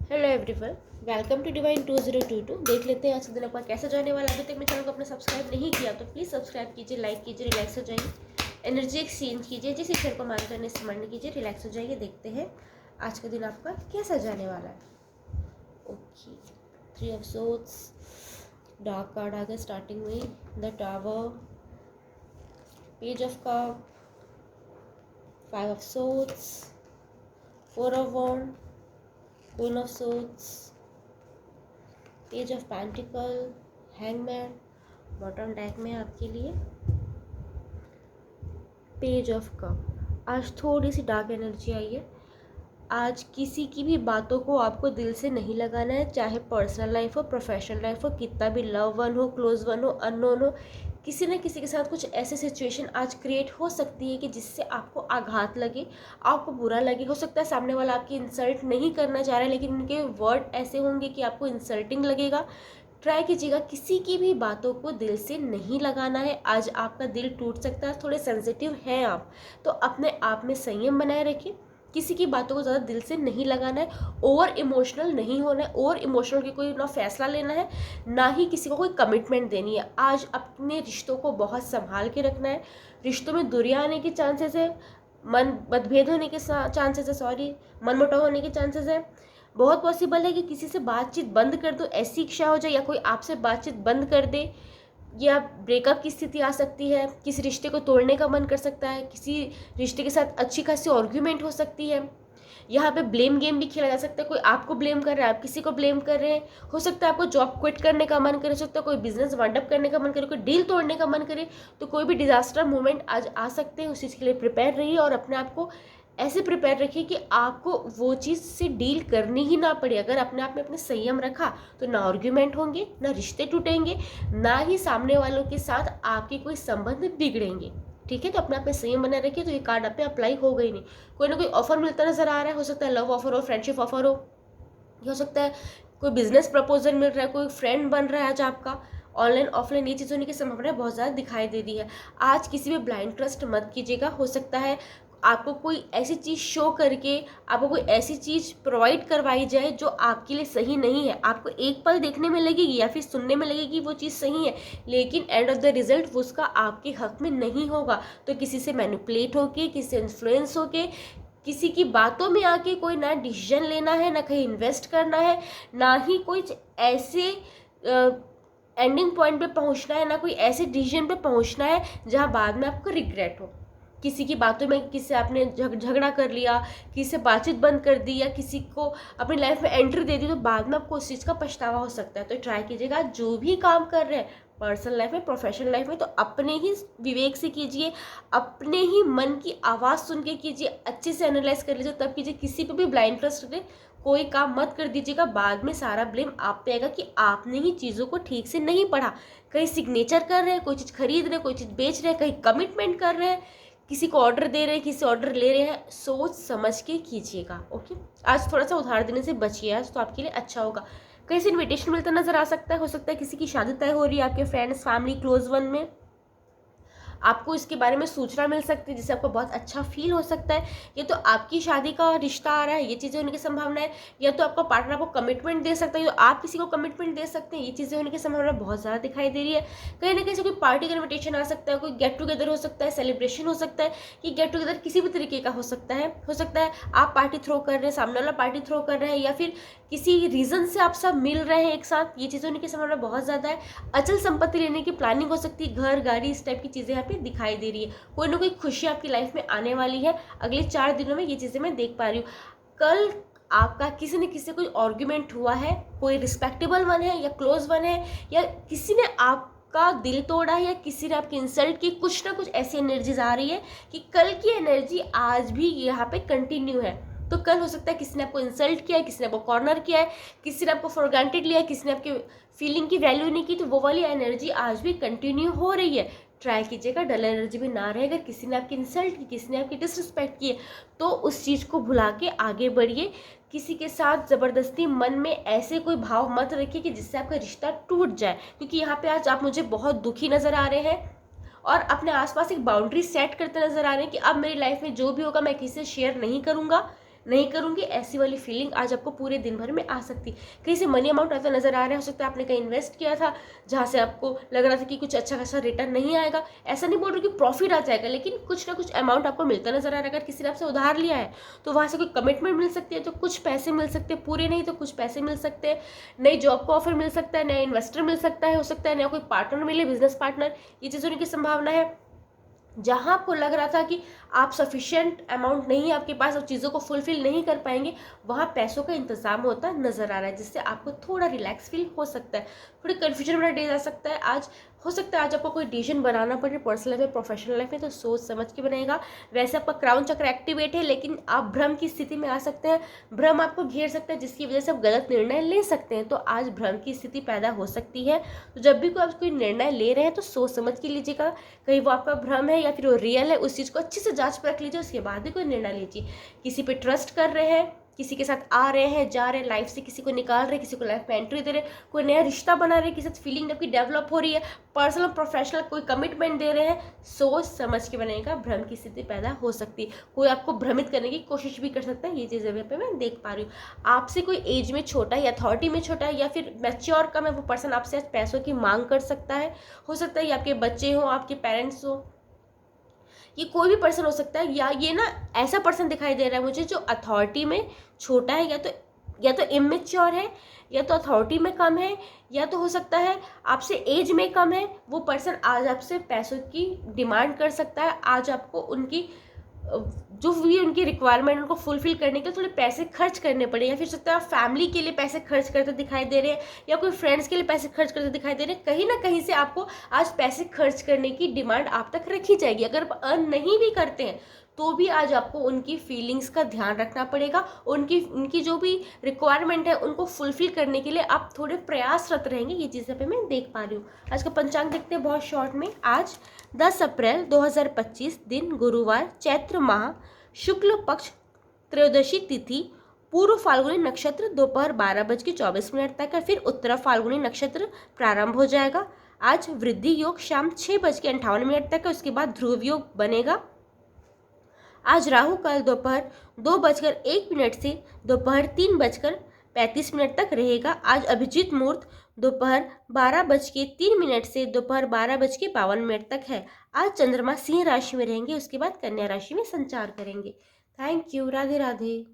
Hello everyone, welcome to divine 2022। देख लेते हैं आज का दिन आपका कैसा जाने वाला। अभी तक मेरे चैनल को अपना सब्सक्राइब नहीं किया तो प्लीज़ सब्सक्राइब कीजिए, लाइक कीजिए, रिलैक्स हो जाइए, एनर्जी एक्सचेंज कीजिए, जिस ईश्वर को मान करने स्मरण कीजिए, रिलैक्स हो जाइए। देखते हैं आज का दिन आपका कैसा जाने वाला है। Okay, 3 of swords, dark card आ गया स्टार्टिंग में, the tower, page of cup, 5 of swords, 4 of wand, queen of swords, page of pentacle, hangman. Bottom deck में आपके लिए पेज ऑफ कप। आज थोड़ी सी डार्क एनर्जी आई है। आज किसी की भी बातों को आपको दिल से नहीं लगाना है, चाहे पर्सनल लाइफ हो, प्रोफेशनल लाइफ हो, कितना भी लव वन हो, क्लोज वन हो, अननोन हो, किसी न किसी के साथ कुछ ऐसी सिचुएशन आज क्रिएट हो सकती है कि जिससे आपको आघात लगे, आपको बुरा लगे। हो सकता है सामने वाला आपकी इंसल्ट नहीं करना चाह रहा है, लेकिन उनके वर्ड ऐसे होंगे कि आपको इंसल्टिंग लगेगा। ट्राई कीजिएगा किसी की भी बातों को दिल से नहीं लगाना है। आज आपका दिल टूट सकता है, थोड़े सेंसिटिव हैं आप, तो अपने आप में संयम बनाए रखिए। किसी की बातों को ज़्यादा दिल से नहीं लगाना है, ओवर इमोशनल नहीं होना है। ओवर इमोशनल के कोई ना फैसला लेना है, ना ही किसी को कोई कमिटमेंट देनी है। आज अपने रिश्तों को बहुत संभाल के रखना है। रिश्तों में दूरियां आने की चांसेस है, मतभेद होने के चांसेस है, मनमुटाव होने के चांसेस है। बहुत पॉसिबल है कि किसी से बातचीत बंद कर दो, ऐसी इच्छा हो जाए, या कोई आपसे बातचीत बंद कर दे, या ब्रेकअप की स्थिति आ सकती है। किसी रिश्ते को तोड़ने का मन कर सकता है, किसी रिश्ते के साथ अच्छी खासी आर्ग्यूमेंट हो सकती है। यहाँ पे ब्लेम गेम भी खेला जा सकता है, कोई आपको ब्लेम कर रहा है, आप किसी को ब्लेम कर रहे हैं। हो सकता है आपको जॉब क्विट करने का मन करे, हो सकता है कोई बिजनेस वाइंड अप करने का मन करे, कोई डील तोड़ने का मन करे। तो कोई भी डिजास्टर मूवमेंट आज आ सकते हैं, उस चीज़ के लिए प्रिपेयर रहिए और अपने आप को ऐसे प्रिपेयर रखिए कि आपको वो चीज़ से डील करनी ही ना पड़े। अगर अपने आप में अपने संयम रखा तो ना आर्ग्यूमेंट होंगे, ना रिश्ते टूटेंगे, ना ही सामने वालों के साथ आपके कोई संबंध बिगड़ेंगे। ठीक है, तो अपने आप में संयम बनाए रखिए। तो ये कार्ड आप पे अप्लाई हो गई नहीं। कोई ना कोई ऑफर मिलता नजर आ रहा है, हो सकता है लव ऑफर हो, फ्रेंडशिप ऑफर हो सकता है कोई बिजनेस प्रपोजल मिल रहा है, कोई फ्रेंड बन रहा है आज आपका। ऑनलाइन ऑफलाइन ये चीज़ होने की संभावना बहुत ज़्यादा दिखाई दे रही है। आज किसी भी ब्लाइंड ट्रस्ट मत कीजिएगा। हो सकता है आपको कोई ऐसी चीज़ शो करके आपको कोई ऐसी चीज़ प्रोवाइड करवाई जाए जो आपके लिए सही नहीं है। आपको एक पल देखने में लगेगी या फिर सुनने में लगेगी वो चीज़ सही है, लेकिन एंड ऑफ द रिजल्ट वो उसका आपके हक में नहीं होगा। तो किसी से मैनिपुलेट होके, किसी से इन्फ्लुएंस होके, किसी की बातों में आके कोई ना डिसीजन लेना है, ना कहीं इन्वेस्ट करना है, ना ही कोई ऐसे एंडिंग पॉइंट पे पहुंचना है, ना कोई ऐसे डिसीजन पे पहुंचना है जहां बाद में आपको रिग्रेट हो। किसी की बातों में किसी से आपने झगड़ा कर लिया, किसी से बातचीत बंद कर दी, या किसी को अपनी लाइफ में एंट्री दे दी, तो बाद में आपको उस चीज़ का पछतावा हो सकता है। तो ट्राई कीजिएगा जो भी काम कर रहे हैं पर्सनल लाइफ में, प्रोफेशनल लाइफ में, तो अपने ही विवेक से कीजिए, अपने ही मन की आवाज़ सुन के कीजिए, अच्छे से एनालाइज कर लीजिए, तब कीजिए। किसी पे भी ब्लाइंड ट्रस्ट करके कोई काम मत कर दीजिएगा, बाद में सारा ब्लेम आप पे आएगा कि आपने ही चीज़ों को ठीक से नहीं पढ़ा। कहीं सिग्नेचर कर रहे हैं, कोई चीज़ खरीद रहे हैं, कोई चीज़ बेच रहे हैं, कहीं कमिटमेंट कर रहे हैं, किसी को ऑर्डर दे रहे हैं, किसी ऑर्डर ले रहे हैं, सोच समझ के कीजिएगा। ओके, आज थोड़ा सा उधार देने से बचिए, आज तो आपके लिए अच्छा होगा। कहीं से इन्विटेशन मिलता नजर आ सकता है, हो सकता है किसी की शादी तय हो रही है, आपके फ्रेंड्स, फैमिली, क्लोज वन में आपको इसके बारे में सूचना मिल सकती है, जिससे आपको बहुत अच्छा फील हो सकता है। या तो आपकी शादी का रिश्ता आ रहा है, ये चीज़ें होने की संभावना है, या तो आपका पार्टनर आपको कमिटमेंट दे सकता है, तो आप किसी को कमिटमेंट दे सकते हैं, ये चीज़ें होने की संभावना बहुत ज़्यादा दिखाई दे रही है। कहीं ना कहीं से कोई पार्टी का इन्विटेशन आ सकता है, कोई गेट टुगेदर हो सकता है, सेलिब्रेशन हो सकता है। कि गेट टुगेदर किसी भी तरीके का हो सकता है। आप पार्टी थ्रो कर रहे हैं, सामने वाला पार्टी थ्रो कर रहे हैं, या फिर किसी रीज़न से आप सब मिल रहे हैं एक साथ, ये चीज़ें होने की संभावना बहुत ज़्यादा है। अचल संपत्ति लेने की प्लानिंग हो सकती है, घर गाड़ी इस टाइप की चीज़ें यहाँ पे दिखाई दे रही है। कोई ना कोई खुशी आपकी लाइफ में आने वाली है अगले 4 दिनों में, ये चीज़ें मैं देख पा रही हूँ। कल आपका किसी न किसी से कोई आर्ग्यूमेंट हुआ है, कोई रिस्पेक्टेबल वन है या क्लोज वन है, या किसी ने आपका दिल तोड़ा है, या किसी ने आपकी इंसल्ट की, कुछ ना कुछ ऐसी एनर्जीज आ रही है कि कल की एनर्जी आज भी यहाँ पे कंटिन्यू है। तो कल हो सकता है किसी ने आपको इंसल्ट किया है, किसी ने आपको कॉर्नर किया है, किसी ने आपको फॉर ग्रांटेड लिया है, किसी ने आपके फीलिंग की वैल्यू नहीं की, तो वो वाली एनर्जी आज भी कंटिन्यू हो रही है। ट्राई कीजिएगा डल एनर्जी भी ना रहे। अगर किसी ने आपकी इंसल्ट की, किसी ने आपकी डिसरिस्पेक्ट की है, तो उस चीज़ को भुला के आगे बढ़िए। किसी के साथ ज़बरदस्ती मन में ऐसे कोई भाव मत रखिए कि जिससे आपका रिश्ता टूट जाए, क्योंकि यहाँ पे आज आप मुझे बहुत दुखी नज़र आ रहे हैं और अपने आसपास एक बाउंड्री सेट करते नज़र आ रहे हैं कि अब मेरी लाइफ में जो भी होगा मैं किसी से शेयर नहीं करूँगा, नहीं करूँगी, ऐसी वाली फीलिंग आज आपको पूरे दिन भर में आ सकती है। कहीं से मनी अमाउंट आता नजर आ रहा है, हो सकता है आपने कहीं इन्वेस्ट किया था जहाँ से आपको लग रहा था कि कुछ अच्छा खासा रिटर्न नहीं आएगा। ऐसा नहीं बोल रही कि प्रॉफिट आ जाएगा, लेकिन कुछ ना कुछ अमाउंट आपको मिलता नजर आ रहा है। अगर किसी ने आपसे उधार लिया है तो वहाँ से कोई कमिटमेंट मिल सकती है, तो कुछ पैसे मिल सकते हैं, पूरे नहीं तो कुछ पैसे मिल सकते हैं। नई जॉब का ऑफर मिल सकता है, नया इन्वेस्टर मिल सकता है, हो सकता है नया कोई पार्टनर मिले, बिजनेस पार्टनर, ये चीज़ होने की संभावना है। जहाँ आपको लग रहा था कि आप सफिशिएंट अमाउंट नहीं है आपके पास और चीज़ों को फुलफिल नहीं कर पाएंगे, वहाँ पैसों का इंतजाम होता नजर आ रहा है, जिससे आपको थोड़ा रिलैक्स फील हो सकता है। थोड़ी कन्फ्यूजन वाला डे जा सकता है आज। हो सकता है आज आपको कोई डिसीजन बनाना पड़े पर्सनल लाइफ में, प्रोफेशनल लाइफ में, तो सोच समझ के बनाएगा। वैसे आपका क्राउन चक्र एक्टिवेट है, लेकिन आप भ्रम की स्थिति में आ सकते हैं। भ्रम आपको घेर सकता है, जिसकी वजह से आप गलत निर्णय ले सकते हैं। तो आज भ्रम की स्थिति पैदा हो सकती है। तो जब भी आप कोई निर्णय ले रहे हैं तो सोच समझ के लीजिएगा, कहीं वो आपका भ्रम है या फिर वो रियल है। उस चीज़ को अच्छे से जांच परख लीजिए, उसके बाद ही कोई निर्णय लीजिए। किसी पे ट्रस्ट कर रहे हैं, किसी के साथ आ रहे हैं, जा रहे हैं, लाइफ से किसी को निकाल रहे हैं, किसी को लाइफ में एंट्री दे रहे हैं, कोई नया रिश्ता बना रहे हैं, किसी साथ फीलिंग आपकी डेवलप हो रही है, पर्सनल प्रोफेशनल कोई कमिटमेंट दे रहे हैं, सोच समझ के बनेगा। भ्रम की स्थिति पैदा हो सकती है, कोई आपको भ्रमित करने की कोशिश भी कर सकता है। ये चीज़ें यहाँ पे मैं देख पा रही हूँ। आपसे कोई एज में छोटा है या अथॉरिटी में छोटा है या फिर मैच्योर कम है, वो पर्सन आपसे आज पैसों की मांग कर सकता है। हो सकता है ये आपके बच्चे हों, आपके पेरेंट्स हों, ये कोई भी पर्सन हो सकता है। या ये ना ऐसा पर्सन दिखाई दे रहा है मुझे जो अथॉरिटी में छोटा है, या तो इमेच्योर है, या तो अथॉरिटी में कम है, या तो हो सकता है आपसे एज में कम है। वो पर्सन आज आपसे पैसों की डिमांड कर सकता है। आज आपको उनकी जो भी उनकी रिक्वायरमेंट उनको फुलफिल करने के लिए थोड़े पैसे खर्च करने पड़े, या फिर सकता है आप फैमिली के लिए पैसे खर्च करते दिखाई दे रहे हैं, या कोई फ्रेंड्स के लिए पैसे खर्च करते दिखाई दे रहे हैं। कहीं ना कहीं से आपको आज पैसे खर्च करने की डिमांड आप तक रखी जाएगी। अगर आप अर्न नहीं भी करते हैं तो भी आज आपको उनकी फीलिंग्स का ध्यान रखना पड़ेगा। उनकी उनकी जो भी रिक्वायरमेंट है उनको फुलफिल करने के लिए आप थोड़े प्रयासरत रहेंगे। ये चीज़ें पे मैं देख पा रही हूँ। आज का पंचांग देखते हैं बहुत शॉर्ट में। आज 10 अप्रैल 2025 दिन गुरुवार, चैत्र माह, शुक्ल पक्ष, त्रयोदशी तिथि, पूर्व फाल्गुनी नक्षत्र दोपहर 12:24 तक है, फिर उत्तरा फाल्गुनी नक्षत्र प्रारंभ हो जाएगा। आज वृद्धि योग शाम 6:58 तक है, उसके बाद ध्रुव योग बनेगा। आज राहु काल दोपहर 2:01 से दोपहर 3:35 तक रहेगा। आज अभिजीत मुहूर्त दोपहर 12:03 से दोपहर 12:52 तक है। आज चंद्रमा सिंह राशि में रहेंगे, उसके बाद कन्या राशि में संचार करेंगे। Thank you. राधे राधे।